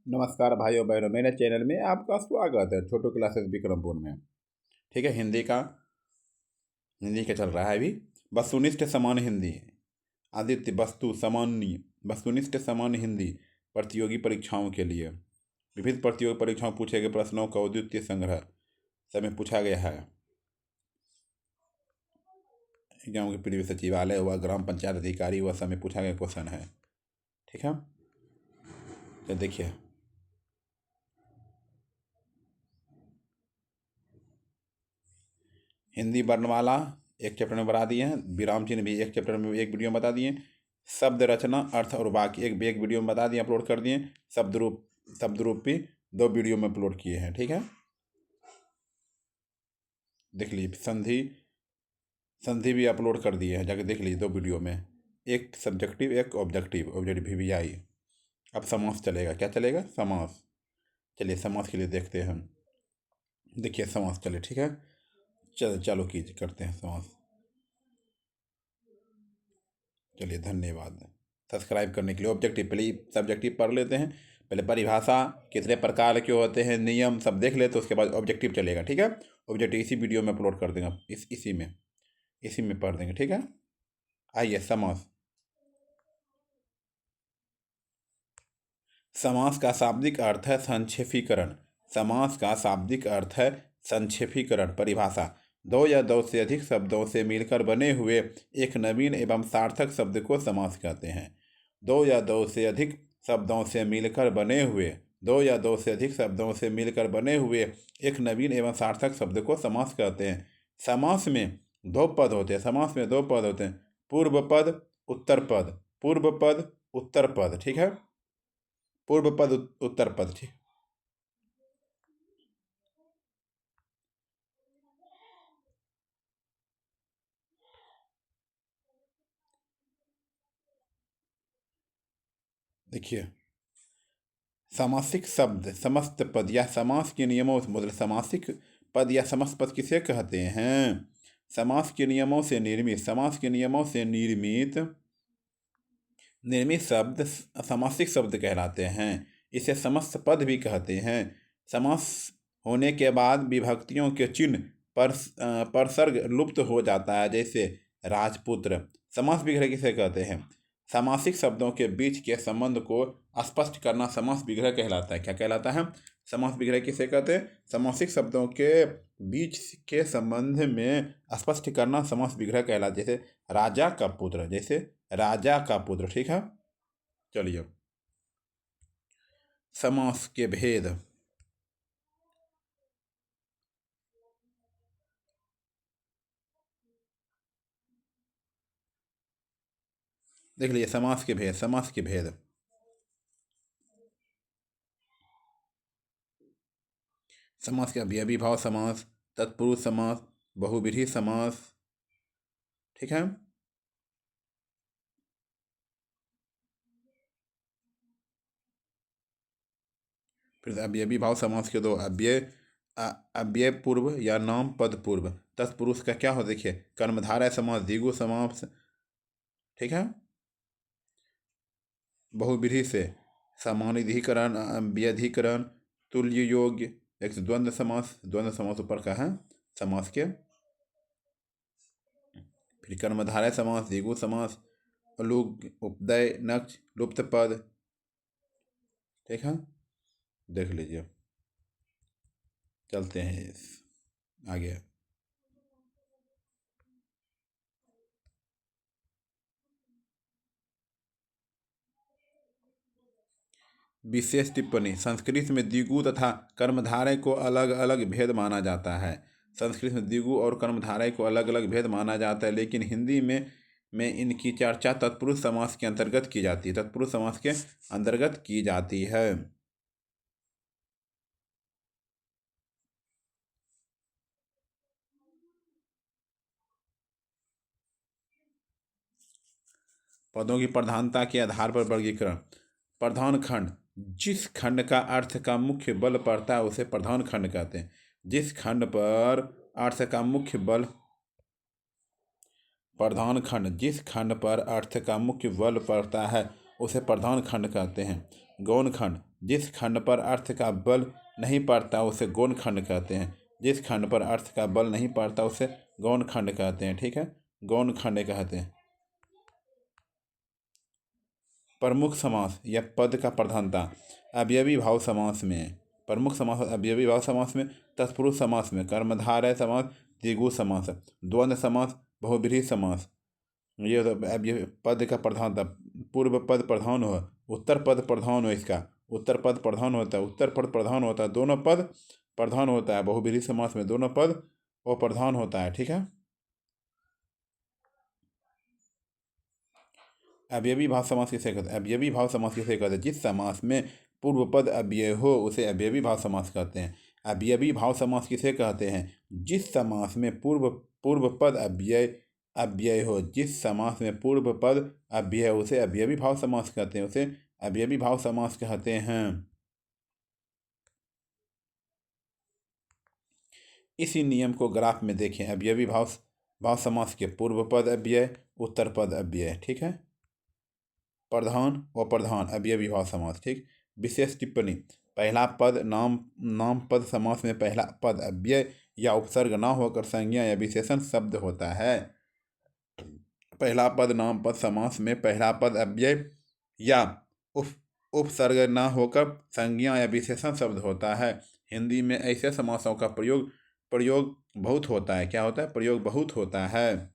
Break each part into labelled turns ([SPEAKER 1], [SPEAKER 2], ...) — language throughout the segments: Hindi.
[SPEAKER 1] नमस्कार भाइयों बहनों, मेरे चैनल में आपका स्वागत है। छोटू क्लासेस विक्रमपुर में। ठीक है, हिंदी का चल रहा है अभी। वस्तुनिष्ठ समान हिंदी, आदित्य वस्तुनिष्ठ समान हिंदी प्रतियोगी परीक्षाओं के लिए विभिन्न प्रतियोगी परीक्षाओं पूछे गए प्रश्नों का औद्योगिक संग्रह समय पूछा गया है। गाँव के पीढ़ी सचिवालय हुआ, ग्राम पंचायत अधिकारी हुआ, समय पूछा गया क्वेश्चन है। ठीक है, तो देखिए हिंदी वर्णमाला एक चैप्टर में बता दिए हैं, विराम चिन्ह भी एक चैप्टर में एक वीडियो में बता दिए, शब्द रचना अर्थ और वाक्य एक वीडियो में बता दिए, अपलोड कर दिए। शब्द रूप भी 2 वीडियो में अपलोड किए हैं। ठीक है, देख लीजिए। संधि भी अपलोड कर दिए हैं, जाके देख लीजिए 2 वीडियो में, एक सब्जेक्टिव एक ऑब्जेक्टिव VVI। अब समास चलेगा, क्या चलेगा? समास। चलिए समास के लिए देखते हैं हम। देखिए समास चले, ठीक है, चलो कीजिए, करते हैं समास। चलिए धन्यवाद सब्सक्राइब करने के लिए। ऑब्जेक्टिव पहले सब्जेक्टिव पढ़ लेते हैं, पहले परिभाषा कितने प्रकार के होते हैं, नियम सब देख लेते, उसके बाद ऑब्जेक्टिव चलेगा। ठीक है, ऑब्जेक्टिव इसी वीडियो में अपलोड कर देंगे, इसी में पढ़ देंगे। ठीक है, आइए समास। समास का शाब्दिक अर्थ है संक्षेपीकरण। समास का शाब्दिक अर्थ है संक्षेपीकरण। परिभाषा: 2 या 2 से अधिक शब्दों से मिलकर बने हुए एक नवीन एवं सार्थक शब्द को समास कहते हैं। 2 या 2 से अधिक शब्दों से मिलकर बने हुए 2 या 2 से अधिक शब्दों से मिलकर बने हुए एक नवीन एवं सार्थक शब्द को समास कहते हैं। समास में 2 पद होते हैं। समास में 2 पद होते हैं, पूर्व पद, उत्तर पद। पूर्व पद, उत्तर पद। ठीक है, पूर्व पद, उत्तर पद। ठीक, देखिए समासिक शब्द समस्त पद या समास के नियमों से, मतलब समासिक पद या समस्त पद किसे कहते हैं? समास के नियमों से निर्मित, समास के नियमों से निर्मित शब्द समासिक शब्द कहलाते हैं। इसे समस्त पद भी कहते हैं। समास होने के बाद विभक्तियों के चिन्ह परसर्ग लुप्त हो जाता है, जैसे राजपुत्र। समास विग्रह किसे कहते हैं? समासिक शब्दों के बीच के संबंध को स्पष्ट करना समास विग्रह कहलाता है। क्या कहलाता है? समास विग्रह किसे कहते हैं? समासिक शब्दों के बीच के संबंध में स्पष्ट करना समास विग्रह कहलाता है। जैसे राजा का पुत्र, ठीक है। चलिए समास के भेद। देख लीजिए समास के भेद। समास के अव्ययी भाव समास, तत्पुरुष समास, बहुव्रीहि समास। ठीक है, फिर अव्ययी भाव समास के 2 अव्यय पूर्व या नाम पद पूर्व। तत्पुरुष का क्या हो? देखिए कर्मधारय समास, द्विगु समास। ठीक है, बहुव्रीहि से समानाधिकरण, व्यधिकरण, तुल्य योग्य। एक द्वंद्व समास ऊपर का है समास के। फिर कर्मधारय समास, द्विगु समास, अलुग, उपदय, नक्ष, लुप्त पद। ठीक है, देख लीजिए, चलते हैं आगे। विशेष टिप्पणी: संस्कृत में द्विगु तथा कर्मधारय को अलग अलग भेद माना जाता है। संस्कृत में द्विगु और कर्मधारय को अलग अलग भेद माना जाता है, लेकिन हिंदी में इनकी चर्चा तत्पुरुष समास के अंतर्गत की जाती है। तत्पुरुष समास के अंतर्गत की जाती है। पदों की प्रधानता के आधार पर वर्गीकरण। प्रधान खंड: जिस खंड का अर्थ का मुख्य बल पड़ता है उसे प्रधान खंड कहते हैं। जिस खंड पर अर्थ का मुख्य बल प्रधान खंड जिस खंड पर अर्थ का मुख्य बल पड़ता है उसे प्रधान खंड कहते हैं। गौण खंड: जिस खंड पर अर्थ का बल नहीं पड़ता उसे गौण खंड कहते हैं। जिस खंड पर अर्थ का बल नहीं पड़ता उसे गौण खंड कहते हैं। ठीक है, गौण खंड कहते हैं। प्रमुख समास या पद का प्रधानता। अवयवी भाव समास में प्रमुख समास, अवयवी भाव समास में, तत्पुरुष समास में, कर्मधारय समास, द्विगु समास, द्वंद्व समास, बहुब्रीहि समास। ये अब ये पद का प्रधानता, पूर्व पद प्रधान हो, उत्तर पद प्रधान हो, इसका उत्तर पद प्रधान होता है, उत्तर पद प्रधान होता है, दोनों पद प्रधान होता है। बहुब्रीहि समास में दोनों पद वो प्रधान होता है। ठीक है, अवयवी भाव समास किसे कहते हैं? अवयवी भाव समास किसे कहते हैं? जिस समास में पूर्व पद अव्यय हो उसे अवयवी भाव समास कहते हैं। अवयवी भाव समास किसे कहते हैं? जिस समास में पूर्व पद अव्यय हो, जिस समास में पूर्व पद अव्यय उसे अवयवी भाव समास कहते हैं, उसे अवयवी भाव समास कहते हैं। इसी नियम को ग्राफ में देखें। अवयवी भाव समास के पूर्व पद अव्यय, उत्तर पद अव्यय। ठीक है, प्रधान व प्रधान अवयवी भाव समास। ठीक, विशेष टिप्पणी। पहला पद नाम पद समास में पहला पद अव्यय या उपसर्ग ना होकर संज्ञा या विशेषण शब्द होता है। पहला पद नाम पद समास में पहला पद अव्यय या उपसर्ग ना होकर संज्ञा या विशेषण शब्द होता है। हिंदी में ऐसे समासों का प्रयोग बहुत होता है। क्या होता है? प्रयोग बहुत होता है।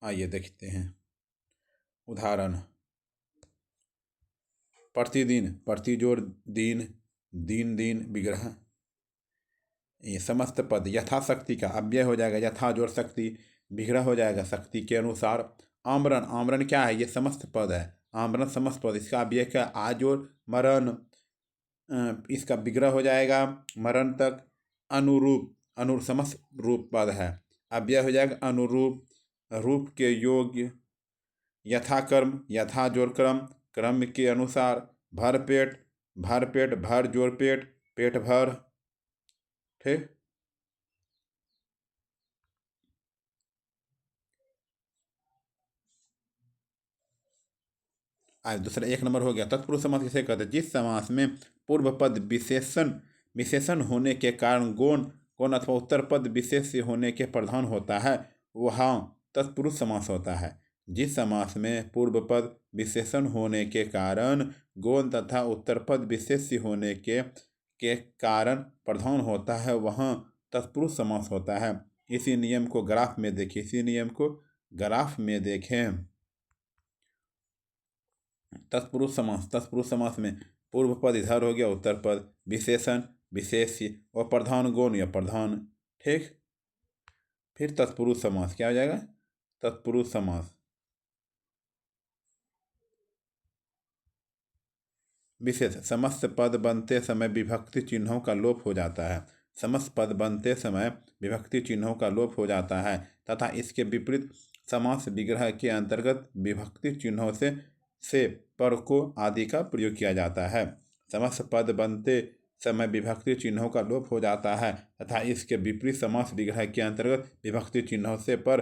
[SPEAKER 1] आइए देखते हैं उदाहरण। प्रतिदिन, प्रतिजोड़ दिन, दिन दिन विग्रह। ये समस्त पद यथाशक्ति का अव्यय हो जाएगा, यथा जोड़ शक्ति, विग्रह हो जाएगा शक्ति के अनुसार। आमरण, आमरण क्या है? ये समस्त पद है। आमरण समस्त पद, इसका अव्यय क्या? आजोड़ मरण, इसका विग्रह हो जाएगा मरण तक। अनुरूप, समस्त रूप पद है, अव्यय हो जाएगा अनुरूप। रूप के योग्य, यथाकर्म, यथा जोड़ क्रम, क्रम के अनुसार। भरपेट, भरपेट, भर जोड़ पेट, पेट भर। ठीक, आज दूसरा 1 नंबर हो गया। तत्पुरुष समास किसे कहते हैं? जिस समास में पूर्व पद विशेषण होने के कारण गौण अथवा उत्तर पद विशेष से होने के प्रधान होता है वह तत्पुरुष समास होता है। जिस समास में पूर्व पद विशेषण होने के कारण गौण तथा उत्तर पद विशेष से होने के कारण प्रधान होता है वह तत्पुरुष समास होता है। इसी नियम को ग्राफ में देखें। इसी नियम को ग्राफ में देखें। तत्पुरुष समास में पूर्व पद इधर हो गया, उत्तर पद विशेषण विशेष्य और प्रधान गौण या प्रधान। ठीक, फिर तत्पुरुष समास क्या हो जाएगा? तत्पुरुष समास। विशेष, समस्त पद बनते समय विभक्ति चिन्हों का लोप हो जाता है। समस्त पद बनते समय विभक्ति चिन्हों का लोप हो जाता है तथा इसके विपरीत समास विग्रह के अंतर्गत विभक्ति चिन्हों से पर को आदि का प्रयोग किया जाता है। समस्त पद बनते समय विभक्ति चिन्हों का लोप हो जाता है तथा इसके विपरीत समास विग्रह के अंतर्गत विभक्ति चिन्हों से पर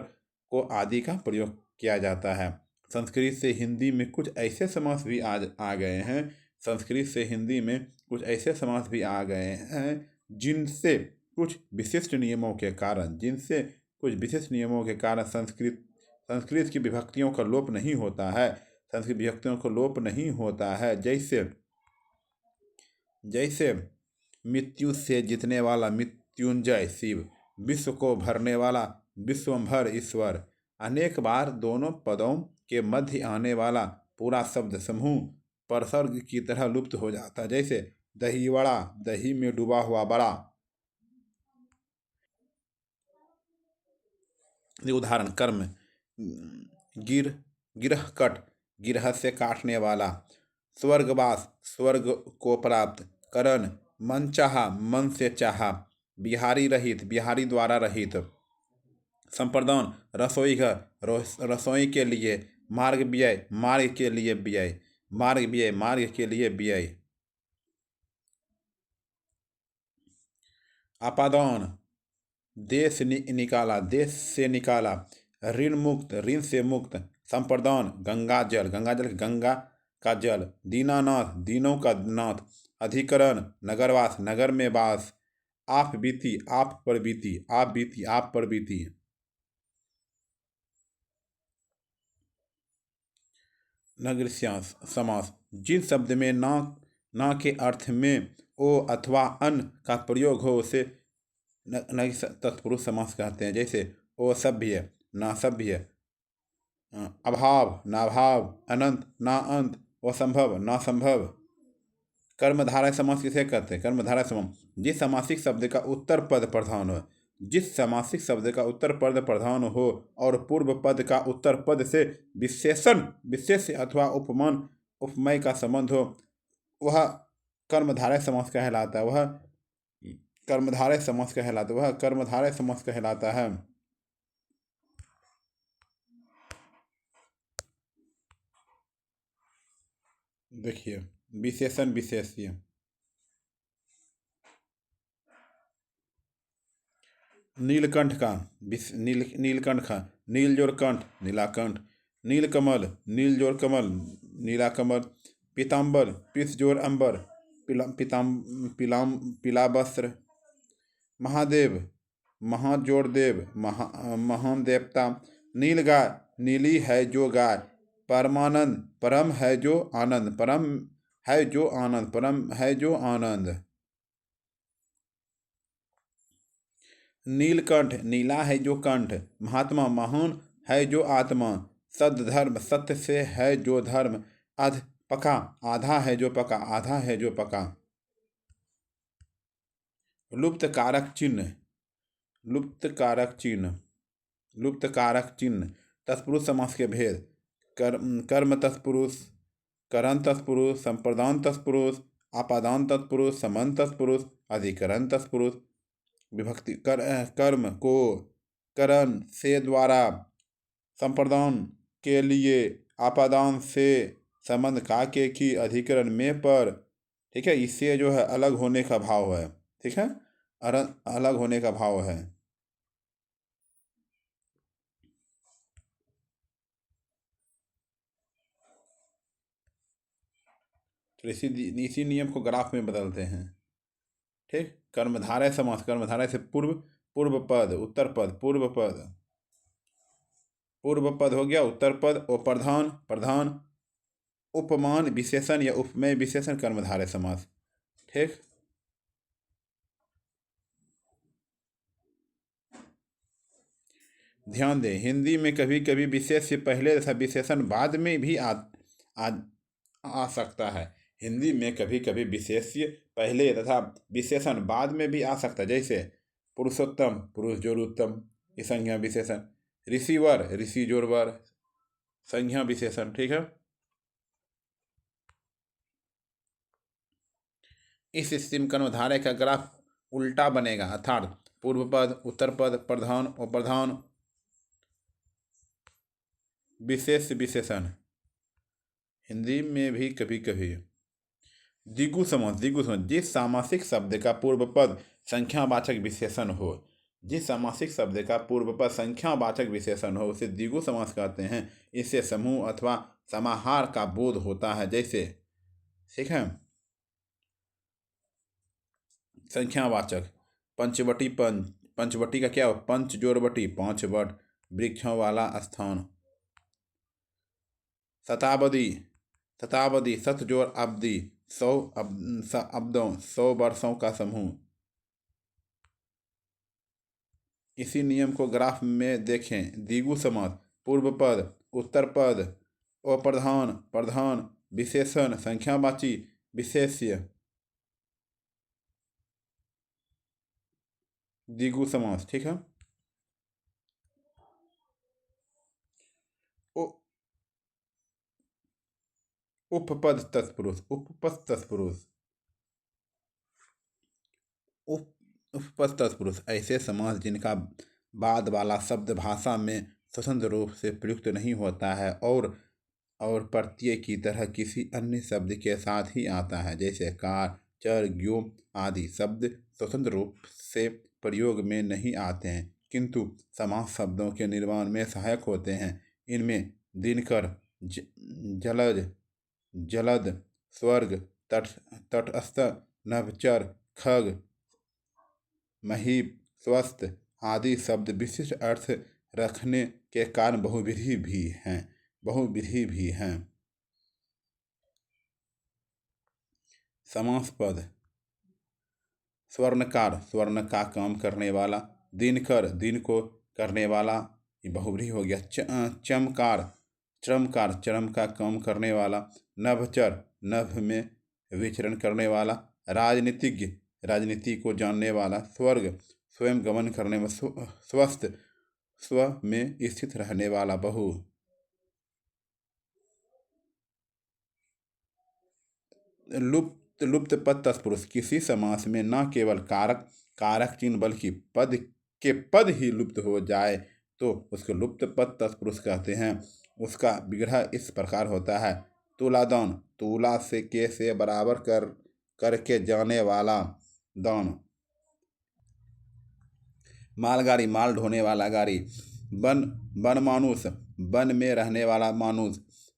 [SPEAKER 1] को आदि का प्रयोग किया जाता है। संस्कृत से हिंदी में कुछ ऐसे समास भी आज आ गए हैं। संस्कृत से हिंदी में कुछ ऐसे समास भी आ गए हैं जिनसे कुछ विशिष्ट नियमों के कारण संस्कृत की विभक्तियों का लोप नहीं होता है। संस्कृत विभक्तियों का लोप नहीं होता है। जैसे मृत्यु से जीतने वाला मृत्युंजय शिव, विश्व को भरने वाला विश्वंभर ईश्वर। अनेक बार दोनों पदों के मध्य आने वाला पूरा शब्द समूह परसर्ग की तरह लुप्त हो जाता है। जैसे दही वड़ा, दही में डूबा हुआ बड़ा। उदाहरण कर्म, गिरह कट, गिरह से काटने वाला। स्वर्गवास, स्वर्ग को प्राप्त। करण, मन चाहा, मन से चाहा। बिहारी रहित, बिहारी द्वारा रहित। संप्रदान, रसोई घर, रसोई के लिए। मार्ग व्यय, मार्ग के लिए व्यय। मार्ग व्यय, मार्ग के लिए व्यय। अपादान, देश निकाला, देश से निकाला। ऋण मुक्त, ऋण से मुक्त। संप्रदान, गंगा जल, गंगा का जल, दीनानाथ दीनों का नाथ, अधिकरण नगरवास नगर में वास, आप बीती आप पर बीती, आप बीती आप पर बीती। नगरस्यांश समास, जिन शब्द में ना के अर्थ में ओ अथवा अन का प्रयोग हो उसे नग तत्पुरुष समास कहते हैं। जैसे ओ सभ्य ना सभ्य, अभाव नाभाव, अनंत ना अंत, असंभव ना संभव। कर्मधारय समास किसे कहते हैं? कर्मधारय समास जिस समासिक शब्द का उत्तर पद प्रधान हो, जिस समासिक शब्द का उत्तर पद प्रधान हो और पूर्व पद का उत्तर पद से विशेषण विशेष्य अथवा उपमान उपमय का संबंध हो, वह कर्मधारय समास कहलाता है। वह कर्मधारय समास कहलाता है। वह कर्मधारय समास कहलाता है। देखिए विशेषण विशेष्य, नीलकंठ का नीलकंठ का, नील जोड़ कंठ नीलाकंठ, नीलकमल नील जोड़ कमल नीलाकमल, पीताम्बर पीस जोड़ अंबर पीला वस्त्र, महादेव महाजोड़ देव महान देवता, नीलगाय नीली है जो गाय, परमानंद परम है जो आनंद, परम है जो आनंद, परम है जो आनंद। नीलकंठ नीला है जो कंठ, महात्मा महान है जो आत्मा, सद्धर्म सत्य से है जो धर्म, अध पका आधा है जो पका, आधा है जो पका। लुप्त कारक चिन्ह, लुप्त कारक चिन्ह, लुप्त कारक चिन्ह, तत्पुरुष समास के भेद, कर्म तत्पुरुष, करण तत्पुरुष, संप्रदान तत्पुरुष, आपादान तत्पुरुष, समन तत्पुरुष, अधिकरण तत्पुरुष। विभक्ति कर्म को करण से द्वारा, संप्रदान के लिए, आपादान से, संबंध का के की, अधिकरण में पर। ठीक है, इससे जो है अलग होने का भाव है। ठीक है, अलग होने का भाव है। तो इसी नियम को ग्राफ में बदलते हैं। ठीक, कर्मधारय समास, कर्मधारय से पूर्व पूर्व पद, उत्तर पद, पूर्व पद, पूर्व पद हो गया, उत्तर पद और प्रधान प्रधान, उपमान विशेषण या उपमेय विशेषण, कर्मधारय समास। ठीक, ध्यान दें हिंदी में कभी कभी विशेष्य पहले तथा विशेषण बाद में भी आ सकता है। हिंदी में कभी कभी विशेष्य पहले तथा विशेषण बाद में भी आ सकता है। जैसे पुरुषोत्तम पुरुष जोड़ उत्तम, ये संज्ञा विशेषण। ऋषिवर ऋषि जोड़ वर, संज्ञा विशेषण। ठीक है, इस स्थिति में कर्मधारय का ग्राफ उल्टा बनेगा, अर्थात पूर्व पद, उत्तर पद, प्रधान और प्रधान, विशेष विशेषण। हिंदी में भी कभी कभी द्विगु समास, द्विगु समास जिस सामासिक शब्द का पूर्व पद संख्यावाचक विशेषण हो, जिस सामासिक शब्द का पूर्व पद संख्यावाचक विशेषण हो उसे द्विगु समास कहते हैं। इससे समूह अथवा समाहार का बोध होता है। जैसे ठीक है, संख्यावाचक पंचवटी, पंचवटी का क्या हो, पंच जोड़वटी पांच वट, वृक्षों वाला स्थान। शताब्दी शताब्दी सत जोड़ अब्दी, 100 अब्दों, 100 वर्षों का समूह। इसी नियम को ग्राफ में देखें। द्विगु समास, पूर्व पद, उत्तर पद, अप्रधान प्रधान, विशेषण, संख्यावाची, विशेष्य। द्विगु समास। ठीक है, उपपद तत्पुरुष, उपपद तत्पुरुष, उपपद तत्पुरुष ऐसे समास जिनका बाद वाला शब्द भाषा में स्वतंत्र रूप से प्रयुक्त नहीं होता है और प्रत्यय की तरह किसी अन्य शब्द के साथ ही आता है। जैसे कार, चर, व्योम आदि शब्द स्वतंत्र रूप से प्रयोग में नहीं आते हैं किंतु समास शब्दों के निर्माण में सहायक होते हैं। इनमें दिनकर, जलज, जलद, स्वर्ग, तट तटस्थ, नभचर, खग, महीप, स्वस्थ आदि शब्द विशिष्ट अर्थ रखने के कारण बहुविधि भी हैं। समास पद। स्वर्णकार, स्वर्ण का काम करने वाला। दिनकर, दिन को करने वाला, ये बहुव्रीहि हो गया। चमकार, चमकार, चरम का काम करने वाला। नभचर, नभ में विचरण करने वाला। राजनीतिज्ञ, राजनीति को जानने वाला। स्वर्ग, स्वयं गमन करने वाला। स्वस्थ, स्व में स्थित रहने वाला। बहु। लुप्त पद तत्पुरुष, किसी समास में न केवल कारक चिन्ह बल्कि पद के पद ही लुप्त हो जाए तो उसको लुप्त पद तत्पुरुष कहते हैं। उसका विग्रह इस प्रकार होता है। तुलादान, तुला से के से बराबर करके जाने वाला दान। मालगाड़ी, माल ढोने वाला गाड़ी। वन मानुष, वन में रहने वाला मानुष।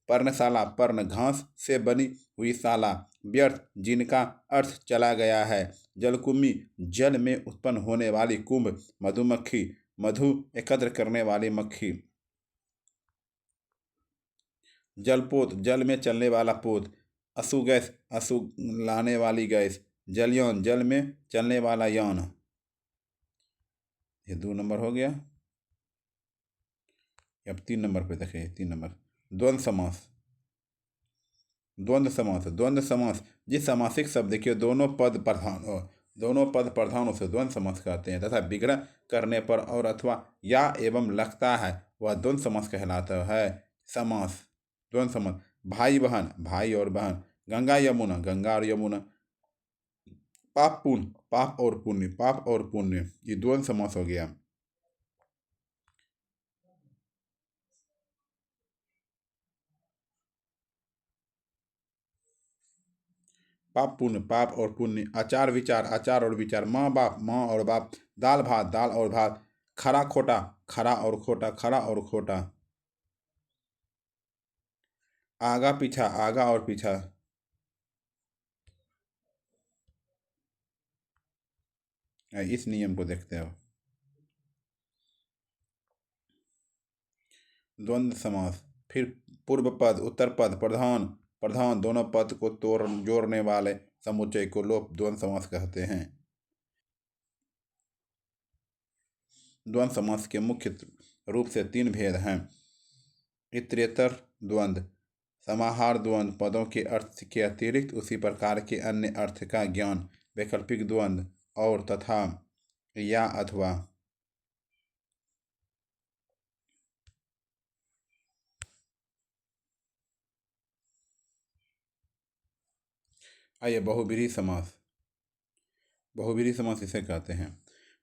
[SPEAKER 1] पर्णशाला, पर्ण घास से बनी हुई शाला। व्यर्थ, जिनका अर्थ चला गया है। जलकुंभी, जल में उत्पन्न होने वाली कुंभ। मधुमक्खी, मधु एकत्र करने वाली मक्खी। जलपोत, जल में चलने वाला पोत। असुगैस, असु लाने वाली गैस। जलयान, जल में चलने वाला यान। ये 2 नंबर हो गया। अब 3 नंबर पे देखें। 3 नंबर द्वंद्व समास। द्वंद्व समास, द्वंद्व समास जिस सामासिक शब्द के दोनों पद प्रधान उसे द्वंद्व समास कहते हैं तथा विग्रह करने पर और अथवा या एवं लगता है वह द्वंद्व समास कहलाता है। समास, द्वंद्व समास। भाई बहन, भाई और बहन। गंगा यमुना, गंगा और यमुना। पाप पुण्य, पाप और पुण्य, पाप और पुण्य, ये द्वंद्व समास हो गया। पाप पुण्य, पाप और पुण्य। आचार विचार, आचार और विचार। माँ बाप, माँ और बाप। दाल भात, दाल और भात। खरा खोटा, खरा और खोटा, खरा और खोटा। आगा पीछा, आगा और पीछा। इस नियम को देखते हो। द्वंद्व समास। फिर पूर्व पद, उत्तर पद, प्रधान प्रधान दोनों पद को जोड़ने वाले समुच्चय को लोप द्वंद्व समास कहते हैं। द्वंद्व समास के मुख्य रूप से 3 भेद हैं। इतरेतर द्वंद्व, समाहार द्वंद्व, पदों के अर्थ के अतिरिक्त उसी प्रकार के अन्य अर्थ का ज्ञान। वैकल्पिक द्वंद्व, और तथा, या अथवा। आइए बहुव्रीहि समास। बहुव्रीहि समास इसे कहते हैं।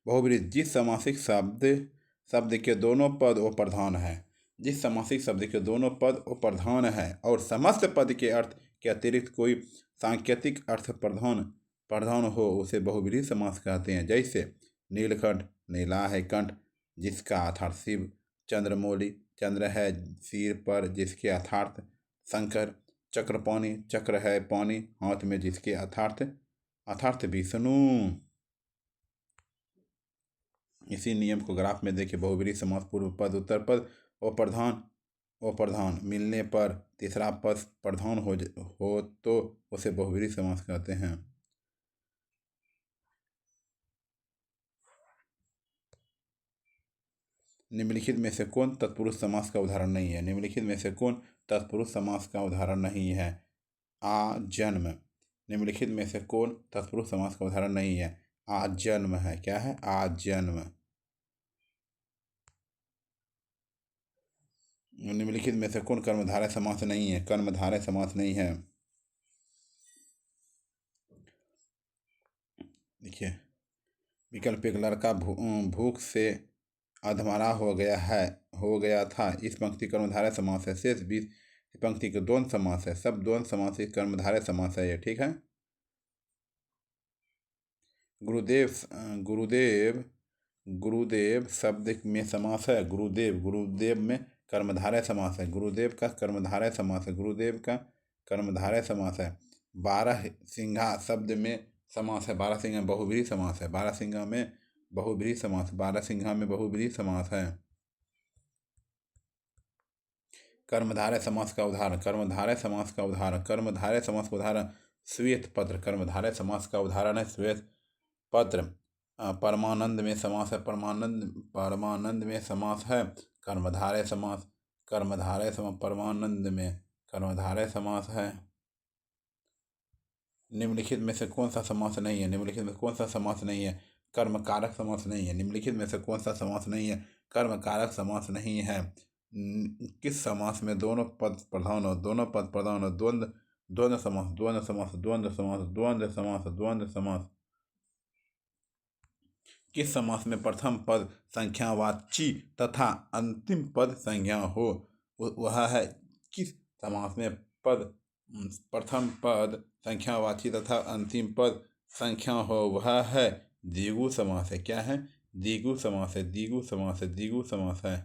[SPEAKER 1] बहुव्रीहि, जिस समासिक शब्द के दोनों पद वो प्रधान है। जिस समासिक शब्द के दोनों पद वो प्रधान है और समस्त पद के अर्थ के अतिरिक्त कोई सांकेतिक अर्थ प्रधान हो उसे बहुव्रीहि समास कहते हैं। जैसे नीलकंठ, नीला है कंठ, जिसका अर्थात शिव। चंद्रमौली, चंद्र है सिर पर, जिसके अर्थात शंकर। चक्रपाणि, चक्र है पानी हाथ में, जिसके अर्थात विष्णु। इसी नियम को ग्राफ में देखिए। बहुव्रीहि समास पूर्व पद, उत्तर पद वो प्रधान मिलने पर तीसरा पद प्रधान हो तो उसे बहुव्रीहि समास कहते हैं। निम्नलिखित में से कौन तत्पुरुष समास का उदाहरण नहीं है? निम्नलिखित में से कौन तत्पुरुष समास का उदाहरण नहीं है? आजन्म। निम्नलिखित में से कौन तत्पुरुष समास का उदाहरण नहीं है? आजन्म है। क्या है? आजन्म। निम्नलिखित में से कौन कर्मधारय समास नहीं है? कर्मधारय समास नहीं है। देखिए, विकल्प एक, लड़का भूख से अधमरा हो गया था। इस पंक्ति कर्मधारय समास है। शेष 20 पंक्ति के द्वंद्व समास है। सब द्वंद्व समास कर्मधारय समास है ये। ठीक है। गुरुदेव शब्द में समास है। गुरुदेव में कर्मधारय समास है। गुरुदेव का कर्मधारय समास है। गुरुदेव का कर्मधारय समास है। बारहसिंघा शब्द में समास है। बारहसिंघा बहुब्रीहि समास है। बारहसिंघा में बहुब्रीहि समास। बारहसिंघा में बहुब्रीहि समास है। कर्मधारय समास का उदाहरण। कर्मधारय समास का उदाहरण। कर्मधारय समास का उदाहरण श्वेत पत्र। कर्मधारय समास का उदाहरण है श्वेत पत्र। परमानंद में समास है। परमानंद में समास है। कर्मधारय समास। कर्मधारय समास परमानंद में कर्मधारय समास है। निम्नलिखित में से कौन सा समास नहीं है? निम्नलिखित में कौन सा समास नहीं है? कर्मकारक समास नहीं है। निम्नलिखित में से कौन सा समास नहीं है? कर्मकारक समास नहीं है। किस समास में दोनों पद प्रधान हो? दोनों पद प्रधान हो। द्वंद्व द्वंद्व समास। द्वंद्व समास। द्वंद्व समास। द्वंद्व समास। द्वंद्व समास। किस समास में प्रथम पद संख्यावाची तथा अंतिम पद संज्ञा हो? वह है किस समास में प्रथम पद संख्यावाची तथा अंतिम पद संख्या हो? वह है द्विगु समास है। क्या है? द्विगु समास है। द्विगु समास है। द्विगु समास है।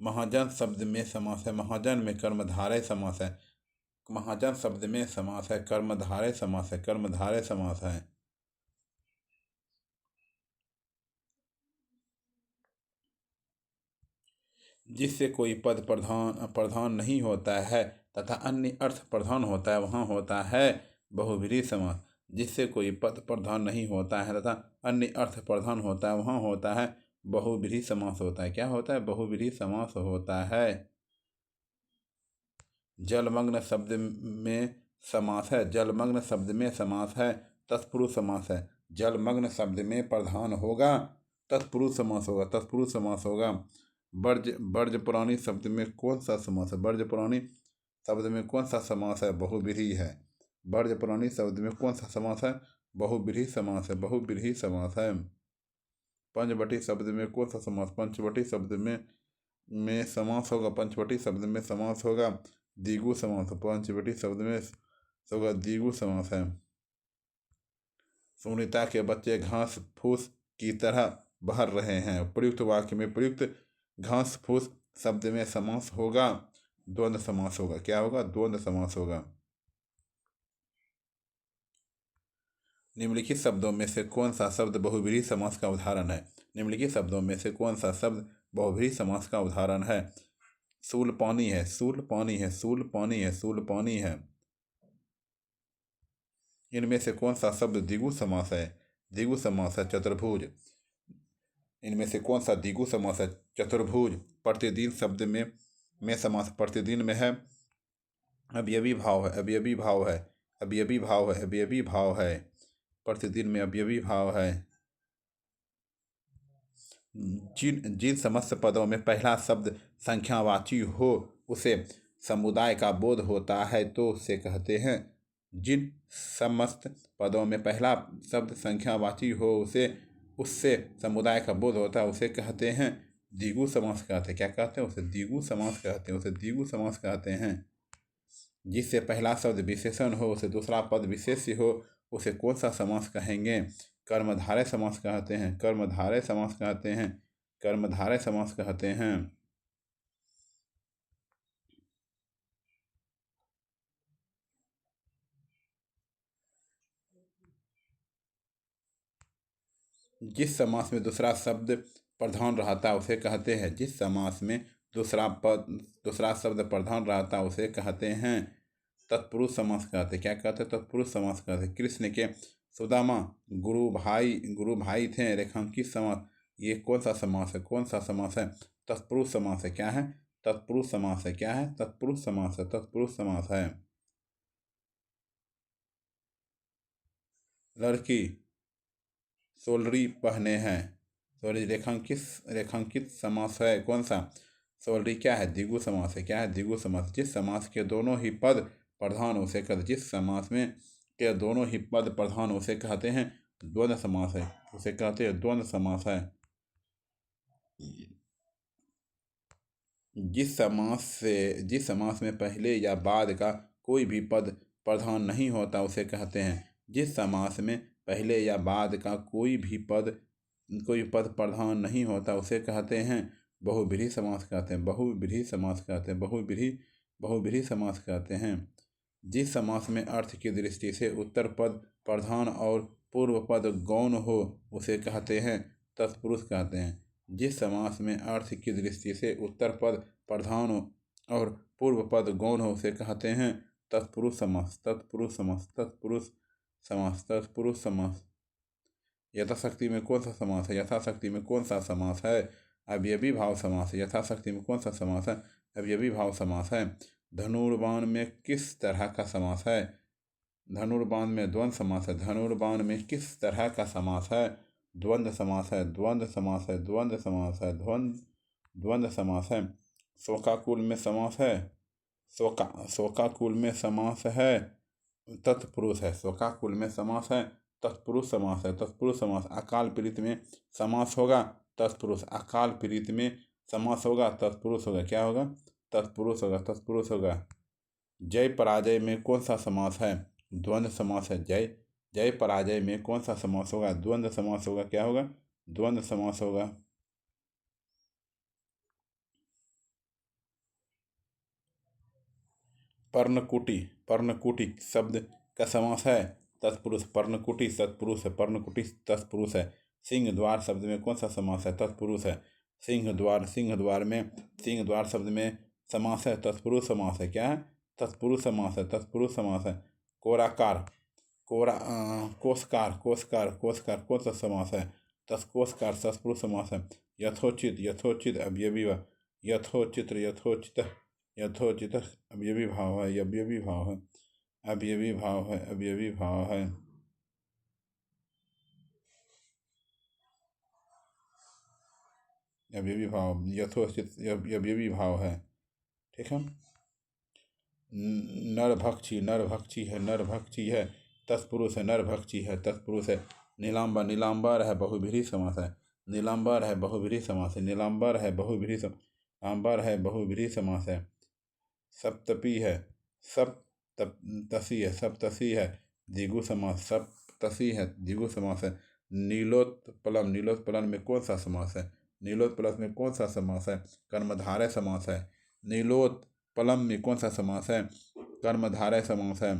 [SPEAKER 1] महाजन शब्द में समास है। महाजन में कर्मधारय समास है। महाजन शब्द में समास है। कर्मधारय समास है। कर्मधारय समास है। जिससे कोई पद प्रधान नहीं होता है तथा अन्य अर्थ प्रधान होता है, वहाँ होता है बहुब्रीहि समास। जिससे कोई पद प्रधान नहीं होता है तथा अन्य अर्थ प्रधान होता है, वहाँ होता है बहुब्रीहि समास होता है। क्या होता है? बहुब्रीहि समास होता है। जलमग्न शब्द में समास है। जलमग्न शब्द में समास है। तत्पुरुष समास है। जलमग्न शब्द में प्रधान होगा तत्पुरुष समास होगा। तत्पुरुष समास होगा। वर्जपुराणी शब्द में कौन सा समास है? वर्जपुराणी शब्द में कौन सा समास है? बहुब्रीहि है। वर्जपुराणी शब्द में कौन सा समास है? बहुब्रीहि समास है। बहुब्रीहि समास है। पंचवटी शब्द में कौन सा समास? पंचवटी शब्द में समास होगा। पंचवटी शब्द में समास होगा द्विगु समास। पंचवटी शब्द में होगा द्विगु समास है। सुनीता के बच्चे घास फूस की तरह बह रहे हैं। प्रयुक्त वाक्य में प्रयुक्त घास फूस शब्द में समास होगा द्वंद्व समास होगा। क्या होगा? द्वंद्व समास होगा। निम्नलिखित शब्दों में से कौन सा शब्द बहुब्रीहि समास का उदाहरण है? निम्नलिखित शब्दों में से कौन सा शब्द बहुब्रीहि समास का उदाहरण है? सूल पानी है। सूल पानी है। सूल पानी है। सूल पानी है। इनमें से कौन सा शब्द द्विगु समास है? द्विगु समास है चतुर्भुज। इनमें से कौन सा द्विगु समास है? चतुर्भुज। प्रतिदिन शब्द में समास प्रतिदिन में है अवयवी भाव है। अवयवी भाव है। अवयवी भाव है। अवयवी भाव है। प्रतिदिन में अवयवी भाव है। जिन समस्त पदों में पहला शब्द संख्यावाची हो उसे समुदाय का बोध होता है तो उसे कहते हैं। जिन समस्त पदों में पहला शब्द संख्यावाची हो उससे समुदाय का बोध होता है, उसे कहते हैं द्विगु समास कहते हैं। क्या कहते हैं? उसे द्विगु समास कहते हैं। उसे द्विगु समास कहते हैं। जिससे पहला शब्द विशेषण हो उसे दूसरा पद विशेष्य हो उसे कौन सा समास कहेंगे? कर्मधारय समास कहते हैं। कर्मधारय समास कहते हैं। कर्मधारय समास कहते हैं। जिस समास में दूसरा शब्द प्रधान रहता है उसे कहते हैं। जिस समास में दूसरा शब्द प्रधान रहता है उसे कहते हैं तत्पुरुष समास कहते हैं। क्या कहते हैं? तत्पुरुष समास कहते हैं। कृष्ण के सुदामा गुरु भाई थे। रेखांकित समास। ये कौन सा समास है? कौन सा समास है? तत्पुरुष समास है। क्या है? तत्पुरुष समास है। क्या है? तत्पुरुष समास है। तत्पुरुष समास है। लड़की सोलरी पहने हैं। सोलरी रेखांकित समास है। कौन सा? सोलरी क्या है? द्विगु समास है। क्या है? द्विगु समास। जिस समास के दोनों ही पद प्रधान उसे कहते जिस समास में के दोनों ही पद प्रधान उसे कहते हैं द्वंद्व समास है। उसे कहते हैं द्वंद्व समास है। जिस समास में पहले या बाद का कोई भी पद प्रधान नहीं होता उसे कहते हैं। जिस समास में पहले या बाद का कोई पद प्रधान नहीं होता उसे कहते हैं बहुब्रीहि समास कहते हैं। बहुब्रीहि समास कहते हैं। बहुब्रीहि समास कहते हैं। जिस समास में अर्थ की दृष्टि से उत्तर पद प्रधान और पूर्व पद गौण हो उसे कहते हैं तत्पुरुष कहते हैं। जिस समास में अर्थ की दृष्टि से उत्तर पद प्रधान और पूर्व पद गौण हो उसे कहते हैं तत्पुरुष समास। तत्पुरुष समास, तत्पुरुष समास, तत्पुरुष समास। यथाशक्ति में कौन सा समास है? यथाशक्ति में कौन सा समास है? अवयवी भाव समास है। यथाशक्ति में कौन सा समास है? अवयवी भाव समास है। धनुर्बाण में किस तरह का समास है? धनुर्बाण में द्वंद्व समास है। धनुर्बाण में किस तरह का समास है? द्वंद्व समास है। द्वंद्व समास है। द्वंद्व समास है। द्वंद्व समास है। शोकाकुल में समास है। शोकाकुल में समास है तत्पुरुष है। शोकाकुल में समास है तत्पुरुष समास है। तत्पुरुष समास। अकाल पीड़ित में समास होगा तत्पुरुष। अकाल पीड़ित में समास होगा तत्पुरुष होगा। क्या होगा? तत्पुरुष होगा। तत्पुरुष होगा। जय पराजय में कौन सा समास है? द्वंद्व समास है। जय पराजय में कौन सा समास होगा? द्वंद्व समास होगा। क्या होगा? द्वंद्व समास होगा। पर्णकुटी। पर्णकुटी शब्द का समास है तत्पुरुष। पर्णकुटी तत्पुरुष है। पर्णकुटी तत्पुरुष है। सिंह द्वार शब्द में कौन सा समास है? तत्पुरुष है। सिंह द्वार। सिंह द्वार शब्द में समास है तत्पुरुष समास है। क्या है? तत्पुरुष समास है। तत्पुरुष समास है। कोराकार। कोषकार कौन सा समास है? कोषकार तत्पुरुष समास है। यथोचित अवयवी यथोचित अवयवी भाव है। अवयवी भाव है। अवयवी भाव है। अवयवी भाव है। अवयवी भाव यथोचित अवयवी भाव है। ठीक है। नरभक्षी है तत्पुरुष है। नरभक्षी है तत्पुरुष है। नीलांबर है बहुव्रीहि समास है। नीलांबर है बहुव्रीहि समास है। नीलांबर है बहुव्रीहि समास है। सप्तपी है। सप्तसी है द्विगु समास। सप्तसी है द्विगु समास है। नीलोत्पलम में कौन सा समास है? नीलोत्पलम में कौन सा समास है? कर्मधारय समास है। नीलोत्पलम में कौन सा समास है? कर्मधारय समास है।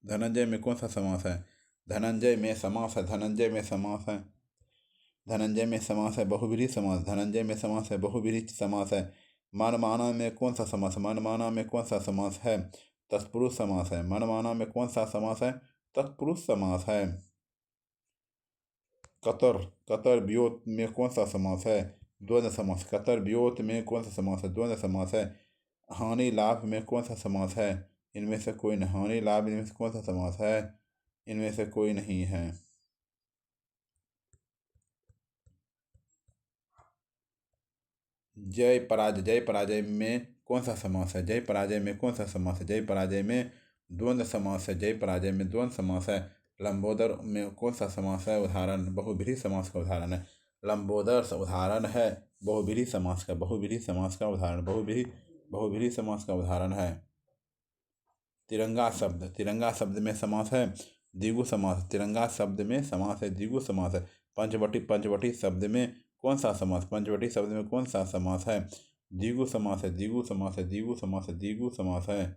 [SPEAKER 1] धनंजय में कौन सा समास है? धनंजय में समास है। धनंजय में समास है। धनंजय में समास है बहुव्रीहि समास। धनंजय में समास है बहुव्रीहि समास है। मनमाना में कौन सा समास? मनमाना में कौन सा समास है? तत्पुरुष समास है। मनमाना में कौन सा समास है? तत्पुरुष समास है। कतर व्योत में कौन सा समास है? द्वंद्व समास। कतर व्योत में कौन सा समास है? द्वंद्व समास है। हानि लाभ में कौन सा समास है? इनमें से कोई नहीं। हानि लाभ इनमें से कौन सा समास है? इनमें से कोई नहीं है। जय पराजय में कौन सा समास है? जय पराजय में कौन सा समास है? जय पराजय में द्वंद्व समास है। जय पराजय में द्वंद्व समास है। लंबोदर में कौन सा समास है? उदाहरण बहुव्रीहि समास का उदाहरण है। लंबोदर उदाहरण है बहुव्रीहि समास का। बहुव्रीहि समास का उदाहरण। बहुव्रीहि समास का उदाहरण है। तिरंगा शब्द में समास है द्विगु समास। तिरंगा शब्द में समास है द्विगु समास है। पंचवटी शब्द में कौन सा समास? पंचवटी शब्द में कौन सा समास है? द्विगु समास है। द्विगु समास है। द्विगु समास है। द्विगु समास है।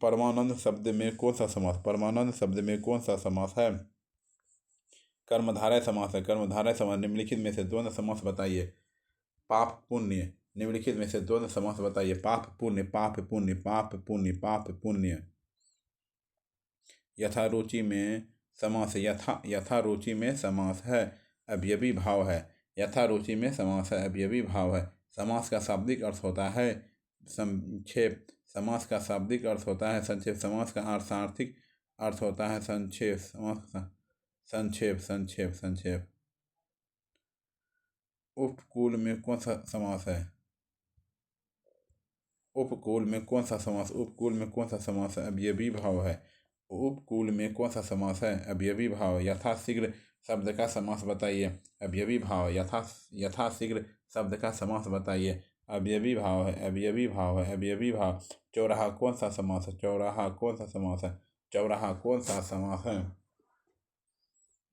[SPEAKER 1] परमानंद शब्द में कौन सा समास? परमानंद शब्द में कौन सा समास है? कर्मधारय समास है। कर्मधारय समास। निम्नलिखित में से द्वंद्व समास बताइए। पाप पुण्य। निम्नलिखित में से द्वंद्व समास बताइए। पाप पुण्य। पाप पुण्य। पाप पुण्य। पाप पुण्य। यथारुचि में समास है। यथारुचि में समास है अवयवी भाव है। यथारुचि में समास है अवयवी भाव है। समास का शाब्दिक अर्थ होता है संक्षेप। समास का शाब्दिक अर्थ होता है संक्षेप। समास का अर्थार्थिक अर्थ होता है संक्षेप। संक्षेप। उपकूल में कौन सा समास है? उपकूल में कौन सा समास? उपकूल में कौन सा समास है? अवयवी भाव है। उपकूल में कौन सा समास है? अवयवी भाव। यथाशीघ्र शब्द का समास बताइए। अवयवी भाव। यथाशीघ्र शब्द का समास बताइए। अवयवी भाव है। अवयवी भाव है। अवयवी भाव। चौराहा कौन सा समास है? चौराहा कौन सा समास है? चौराहा कौन सा समास है?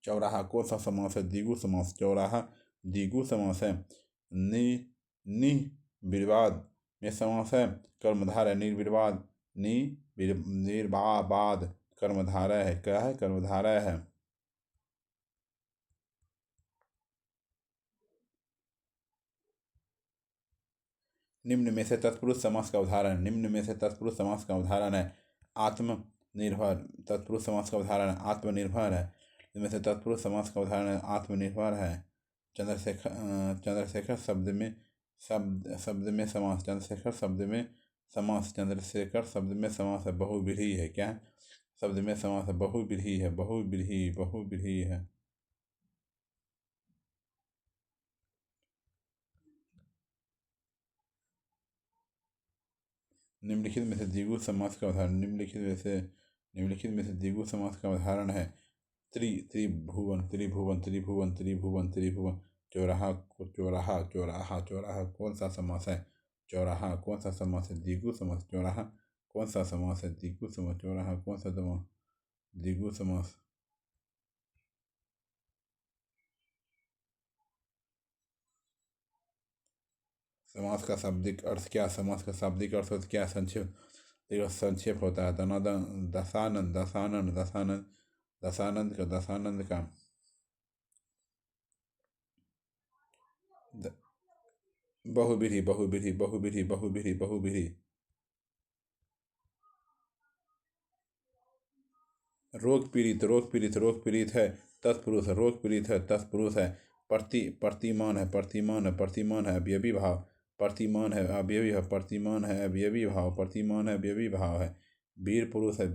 [SPEAKER 1] चौराहा कौन सा समास है? द्विगु समास। चौराहा द्विगु समास है। निर्वाद में समास है। कर्मधारय निर्विवाद निर्वाबाद कर्मधारय है। क्या है? कर्मधारय है। निम्न में से तत्पुरुष समास का उदाहरण। निम्न में से तत्पुरुष समास का उदाहरण है आत्मनिर्भर। तत्पुरुष समास का उदाहरण आत्मनिर्भर है। इनमें से तत्पुरुष समास का उदाहरण आत्मनिर्भर है। चंद्रशेखर शब्द में समास। चंद्रशेखर शब्द में समास। चंद्रशेखर शब्द में समास है। बहुव्रीहि है। क्या है? शब्द में समास है। बहुव्रीहि है। बहुव्रीहि है। निम्नलिखित में से द्विगु समास का उदाहरण। निम्नलिखित में से द्विगु समास का उदाहरण है त्रिभुवन त्रिभुवन त्रिभुवन त्रिभुवन त्रिभुवन। चौराहा चौराहा चौराहा चौराहा कौन सा समास है? चौराहा कौन सा समास है? द्विगु समास। चौराहा कौन सा समास है? द्विगु समास। चौराहा कौन सा समास? द्विगु समास। समास का शाब्दिक अर्थ क्या? समास का शाब्दिक अर्थ होता क्या? संक्षेप होता है। दनादन दशानंद दशानंद दशानंद दशानंद का बहुव्रीहि बहुव्रीहि बहुव्रीहि बहुव्रीहि बहुव्रीहि। रोग पीड़ित है तत्पुरुष। रोग पीड़ित है तत्पुरुष है। प्रतिमान है अवयवी भाव। प्रतिमान है अवयवी भाव। प्रतिमान है अवयवी भाव। प्रतिमान है अवयवी भाव है। वीर पुरुष है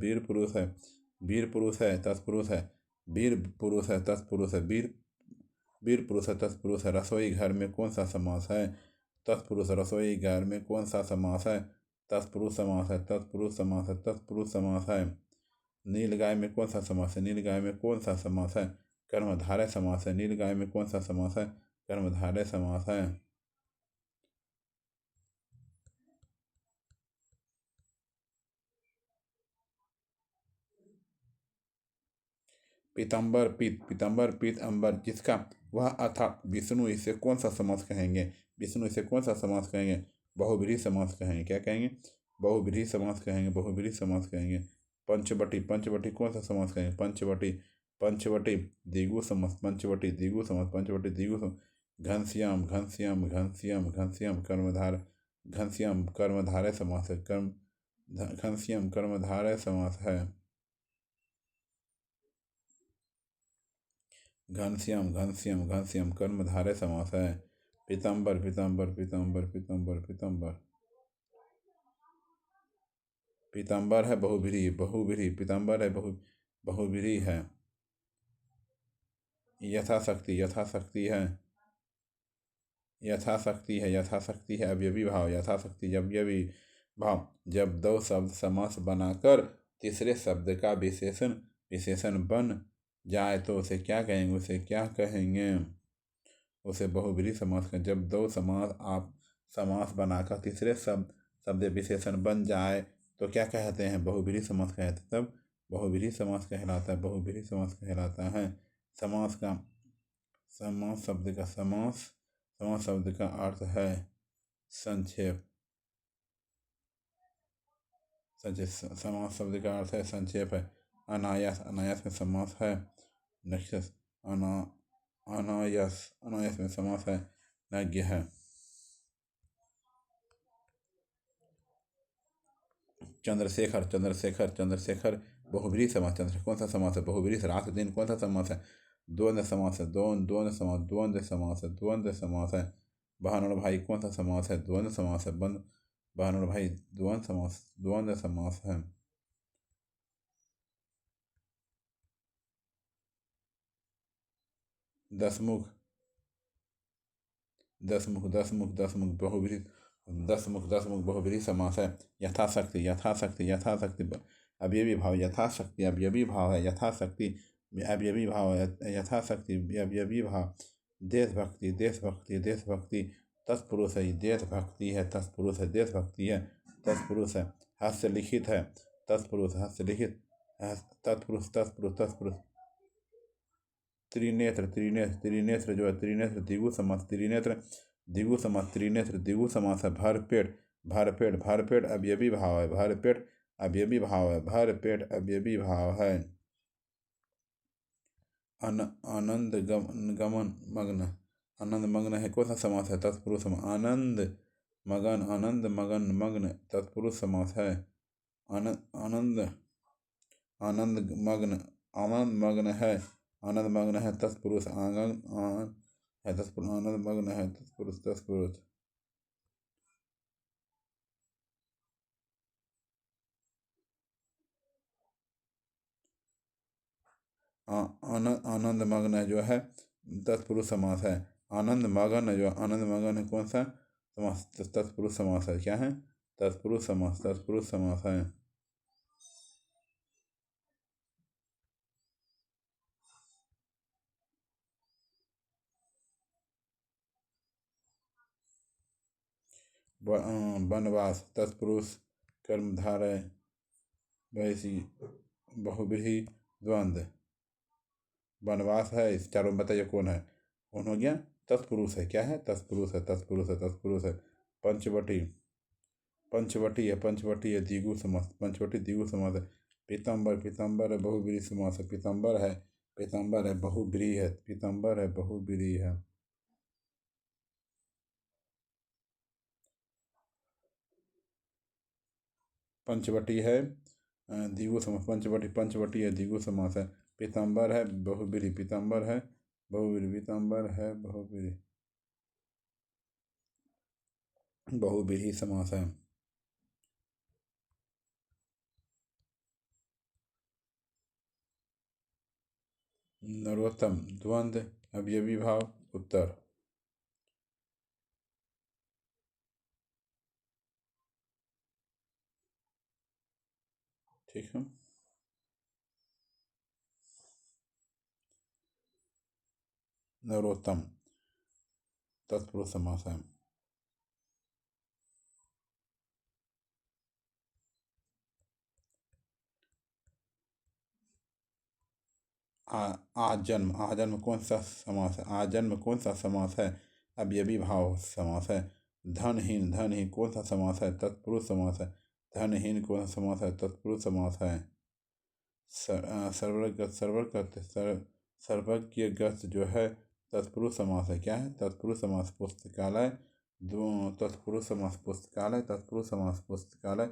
[SPEAKER 1] वीर पुरुष है तत्पुरुष है। वीर पुरुष है तत्पुरुष है। वीर पुरुष है तत्पुरुष है। रसोई घर में कौन सा समास है? तत्पुरुष। रसोई घर में कौन सा समास है? तत्पुरुष समास है। तत्पुरुष समास है। तत्पुरुष समास है। नीलगाय में कौन सा समास है? नीलगाय में कौन सा समास है? कर्मधारय समास है। नीलगाय में कौन सा समास है? कर्मधारय समास है। पीताम्बर पीत अंबर जिसका वह अथा विष्णु, इसे कौन सा समास कहेंगे? विष्णु इसे कौन सा समास कहेंगे? बहुब्रीहि समास कहेंगे। क्या कहेंगे? बहुब्रीहि समास कहेंगे। बहुब्रीहि समास कहेंगे। पंचवटी कौन सा समास कहेंगे? पंचवटी द्विगु समास। पंचवटी द्विगु समास। पंचवटी द्विगु समास। घनश्याम कर्मधारय समास है। घनश्याम कर्मधारय समास है। घनश्याम कर्मधारय समास है। पीताम्बर पीताम्बर है बहुव्रीहि पीताम्बर है बहुव्रीहि है। यथाशक्ति है अवयवी भाव। यथाशक्ति अवयवी भाव। जब दो शब्द समास बनाकर तीसरे शब्द का विशेषण बन जाए तो उसे क्या कहेंगे? उसे बहुब्रीहि समास कहें। जब दो समास बनाकर तीसरे शब्द विशेषण बन जाए तो क्या कहते हैं? बहुब्रीहि समास कहते हैं। तब बहुब्रीहि समास कहलाता है। बहुब्रीहि समास कहलाता है। समास शब्द का अर्थ है संक्षेप। समास शब्द का अर्थ है संक्षेप है। अनायास में समास है। नक्षस अनायास में समास है। नज्ञ है। चंद्रशेखर बहुब्रीहि समास। चंद्रशेखर कौन सा समास है? बहुब्रीहि। रात दिन कौन सा समास है? द्वंद्व समास है। द्वंद्व समास है। बहन और भाई कौन सा समास है? द्वंद्व समास है। बहन और भाई द्वंद्व समास है। दसमुख बहुब्रीहि। दसमुख बहुब्रीहि समास है। यथाशक्ति अवयवी भाव। यथाशक्ति अवयवी भाव है। यथाशक्ति अवयवी भाव है। यथाशक्ति अवयवी भाव। देशभक्ति तत्पुरुष है। देशभक्ति है तत्पुरुष है। देशभक्ति है तत्पुरुष है। हस्तलिखित है तत्पुरुष तत्पुरुष। त्रिनेत्र जो है त्रिनेत्र द्विगु समास। त्रिनेत्र द्विगु समास है। भर पेट भरपेट, भरपेट अवयवी भाव है, भरपेट अवयवी भाव है, भरपेट अवयवी भाव है। आनंद गमन मग्न, आनंद मग्न है कौन सा समास है? तत्पुरुष समास। आनंद मगन, आनंद मगन मग्न तत्पुरुष समास है। आनंद आनंद आनंद मग्न, आनंद मग्न है, आनंद मग्न है तत्पुरुष, आनंद है तत्पुरुष, आनंद मग्न है तत्पुरुष, तत्पुरुष। आनंद आनंद मग्न जो है तत्पुरुष समास है। आनंद मगन जो आनंद मगन है कौन सा समास? तत्पुरुष समास है। क्या है? तत्पुरुष समास, तत्पुरुष समास है। वनवास तत्पुरुष, कर्मधारय, वैसी, बहुव्रीहि, द्वंद्व। वनवास है, इस चारों में बताइए कौन है? कौन हो गया? तत्पुरुष है। क्या है? तत्पुरुष है, तत्पुरुष है, तत्पुरुष है। पंचवटी, पंचवटी है, पंचवटी है द्विगु समास, पंचवटी द्विगु समास है। पीताम्बर, पीताम्बर है बहुव्रीहि समास है, पीताम्बर है, पीताम्बर है बहुव्रीहि है, पीताम्बर है बहुव्रीहि है। पंचवटी है द्विगु समास, पंचवटी, पंचवटी है द्विगु समास है। पीताम्बर है बहुव्रीहि, पीताम्बर है बहुव्रीहि, पीताम्बर है बहुव्रीहि, बहुव्रीहि समास है। नरोत्तम द्वंद्व अवयवी भाव उत्तर। ठीक है। नरोत्तम तत्पुरुष समास है। आजन्म, आजन्म कौन सा समास है? आजन्म कौन सा समास है? अवयवी भाव समास है। धनहीन, धनहीन कौन सा समास है? तत्पुरुष समास है। धनहीन कौन सा समास है? तत्पुरुष समास है। सर्वगत, सर्वगत, सर्वज्ञगत जो है तत्पुरुष समास है। क्या है? तत्पुरुष समास। पुस्तकालय, दो तत्पुरुष समास, पुस्तकालय तत्पुरुष समास, पुस्तकालय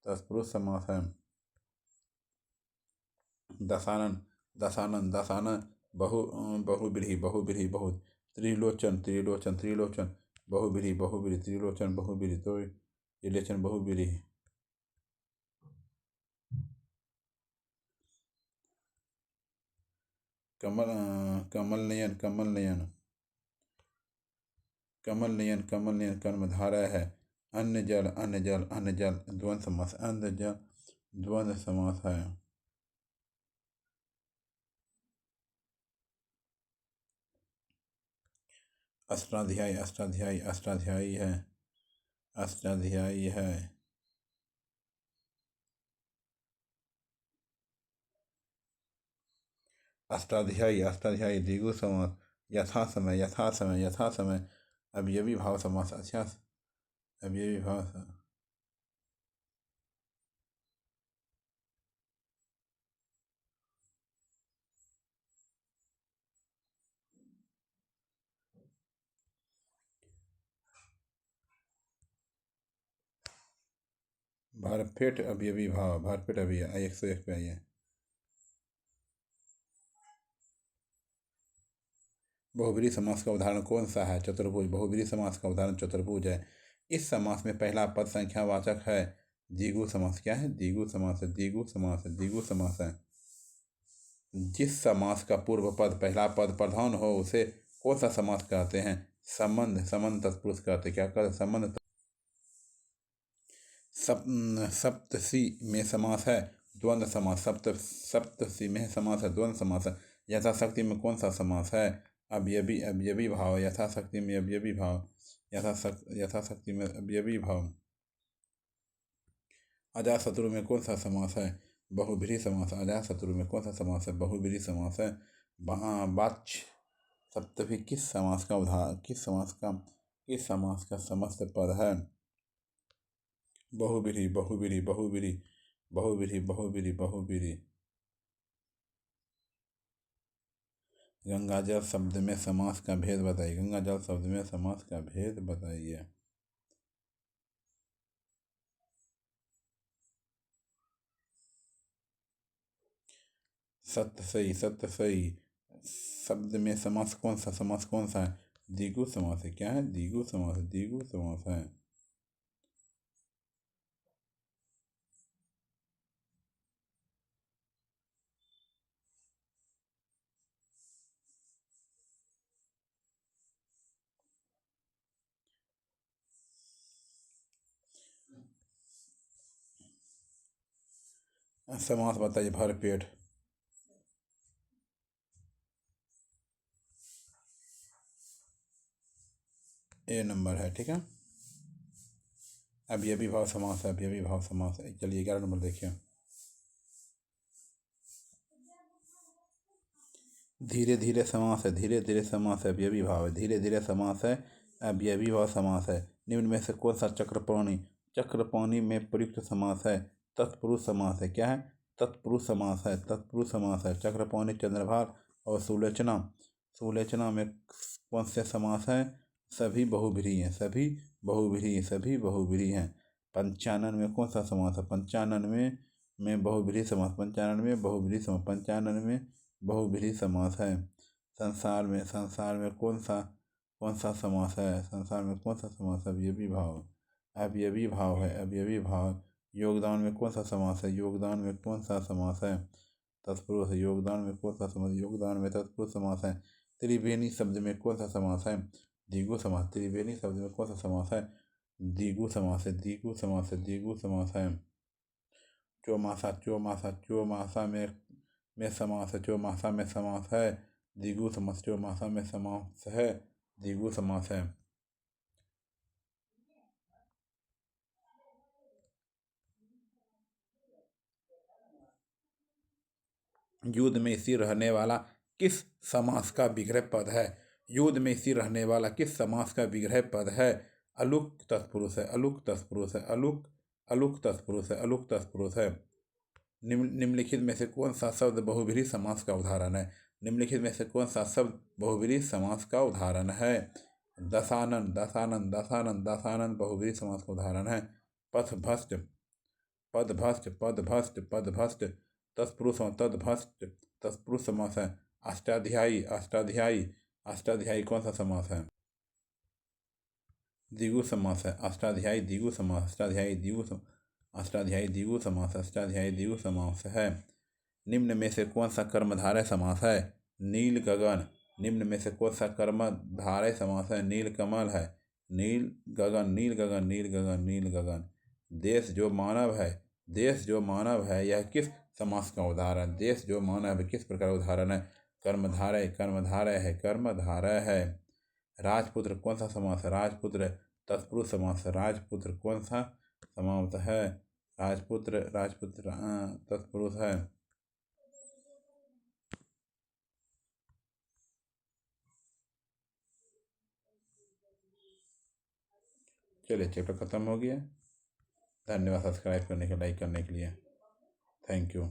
[SPEAKER 1] तत्पुरुष समास है। दशानन, दशानन, दशानन बहुव्रीहि, बहुव्रीहि बहुत। त्रिलोचन, त्रिलोचन, त्रिलोचन बहुव्रीहि, बहुव्रीहि, त्रिलोचन बहुव्रीहि, तो त्रिलोचन बहुव्रीहि। कमल, कमल नयन, कमल नयन, कमल नयन, कमल नयन कर्मधारय है। अन्न जल, अन्न जल, अन्न जल द्वंद्व समास, अन्न जल द्वंद्व समास है। अष्टाध्यायी, अष्टाध्यायी, अष्टाध्यायी है, अष्टाध्यायी है। अष्टाध्यायी, अष्टाध्यायी द्विगु समास। यथा समय, यथा समय, यथा समय अवयवी भाव समास। अच्छा, अवयवी भाव भरपेट अवयवी भाव, भरपेट अवयवी 101 पे आइए। बहुब्रीहि समास का उदाहरण कौन सा है? चतुर्भुज। बहुब्रीहि समास का उदाहरण चतुर्भुज है। इस समास में पहला पद संख्यावाचक है। द्विगु समास। क्या है? द्विगु समास है, द्विगु समास है, द्विगु समास है। जिस समास का पूर्व पद पहला पद प्रधान हो उसे कौन सा समास कहते हैं? संबंध, संबंध तत्पुरुष कहते हैं। क्या कहते हैं? संबंध। सप्तसी में समास है द्वंद्व समास, सप्तसी में समास है द्वंद्व समास है। यथाशक्ति में कौन सा समास है? अवयवी, अवयवी भाव। यथाशक्ति में अवयवी भाव, यथाशक्ति में अवयवी भाव। अजातशत्रु में कौन सा समास है? बहुब्रीहि समास। अजातशत्रु में कौन सा समास है? बहुब्रीहि समास है। वाच्य सप्तमी किस समास का उदाहरण, किस समास का समस्त पद है? बहुब्रीहि बहुब्रीहि बहुब्रीहि बहुब्रीहि बहुब्रीहि बहुब्रीहि। गंगाजल शब्द में समास का भेद बताइए। गंगाजल शब्द में समास का भेद बताइए। सत्य सही, सत्य सही। शब्द में समास कौन सा, समास कौन सा है? द्विगु समास है। क्या है? द्विगु समास है, द्विगु समास है। समास बताइए। भरपेट। ए नंबर है, ठीक है। अव्ययीभाव समास है, अव्ययीभाव समास है। चलिए 11 नंबर देखिए। धीरे धीरे समास है, धीरे धीरे समास है, अव्ययीभाव है। धीरे धीरे समास है, अव्ययीभाव समास है। निम्न में से कौन सा चक्रपाणी, चक्रपाणी में प्रयुक्त समास है? तत्पुरुष समास है। क्या है? तत्पुरुष समास है, तत्पुरुष समास है। चक्रपाणी, चंद्रभाग और सुलोचना, सुलोचना में कौन से समास है? सभी बहुब्रीहि हैं, सभी बहुब्रीहि, सभी बहुब्रीहि हैं। पंचानन में कौन सा समास है? पंचानन में बहुब्रीहि समास, पंचानन में बहुब्रीहि समास, पंचानन में बहुब्रीहि समास है। संसार में, संसार में कौन सा समास है? संसार में कौन सा समास है? अव्ययी भाव, अव्ययी भाव है, अव्ययी भाव। योगदान में कौन सा समास है? योगदान में कौन सा समास है? तत्पुरुष है। योगदान में कौन सा समास? योगदान में तत्पुरुष समास है। त्रिवेणी शब्द में कौन सा समास है? द्विगु समास। त्रिवेणी शब्द में कौन सा समास है? द्विगु समास है, द्विगु समास है, द्विगु समास है। चौमासा, चौमासा, चौमासा में समास है, चौमासा में समास है। द्विगु समास, चौमासा में समास है, द्विगु समास है। युद्ध में स्थिर रहने वाला किस समास का विग्रह पद है? युद्ध में स्थिर रहने वाला किस समास का विग्रह पद है? अलुक तत्पुरुष है, अलुक तत्पुरुष है, अलुक तत्पुरुष है, अलुक तत्पुरुष है। निम्नलिखित में से कौन सा शब्द बहुब्रीहि समास का उदाहरण है? निम्नलिखित में से कौन सा शब्द बहुब्रीहि समास का उदाहरण है? दशानन, दशानन, दशानन, दशानन बहुब्रीहि समास का उदाहरण है। पथभ्रष्ट, पदभ्रष्ट, पदभ्रष्ट, पदभ्रष्ट। तत्पुरुष, तदभ्रष्ट, तत्पुरुष समास है। अष्टाध्यायी, अष्टाध्यायी, अष्टाध्यायी कौन सा समास है? द्विगु समास है। अष्टाध्यायी द्विगु समास, अष्टाध्यायी द्विगु अष्टाध्यायी द्विगु समास, अष्टाध्यायी द्विगु समास है। निम्न में से कौन सा कर्मधारय समास है? नील गगन। निम्न में से कौन सा कर्मधारय समास है? नील कमल है, नील गगन, नील गगन, नील गगन, नील गगन। देश जो मानव है, देश जो मानव है, यह किस समास का उदाहरण? देश जो मानव है किस प्रकार उदाहरण है? कर्मधारय, कर्मधारय है, कर्मधारय है। राजपुत्र कौन सा समास है? राजपुत्र तत्पुरुष समास है। राजपुत्र कौन सा समास है? राजपुत्र, राजपुत्र तत्पुरुष है। चलिए चैप्टर खत्म हो गया। धन्यवाद सब्सक्राइब करने के, लाइक करने के लिए। Thank you.